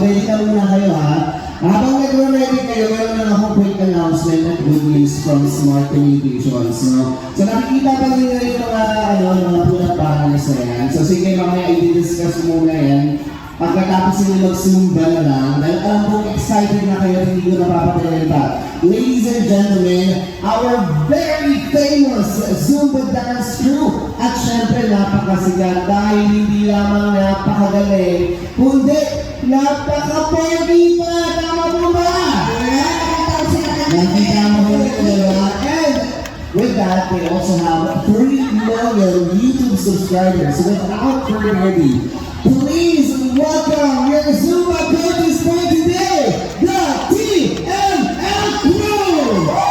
mag-ready na muna kayo ha. Habang nag-ready kayo, meron na akong quick announcement at good news from Smart Communications. No? So nakikita pa rin na yung mga punat pangalas na yan. So sige, mamaya i-discuss muna yan. Pagkatapos nyo mag-Zumba na lang, dahil alam kong excited na kayo, hindi ko napapatuloy pa. Ladies and gentlemen, our very famous Zumba dance crew. At syempre, napakasigat dahil hindi lamang napakagaling, kundi napaka-pogi pa! Tama mo ba? Nakita mo ko rin, diba? And with that, they also have 3 million YouTube subscribers. So without further ado, please welcome your Zumba coaches for today, the TML Crew!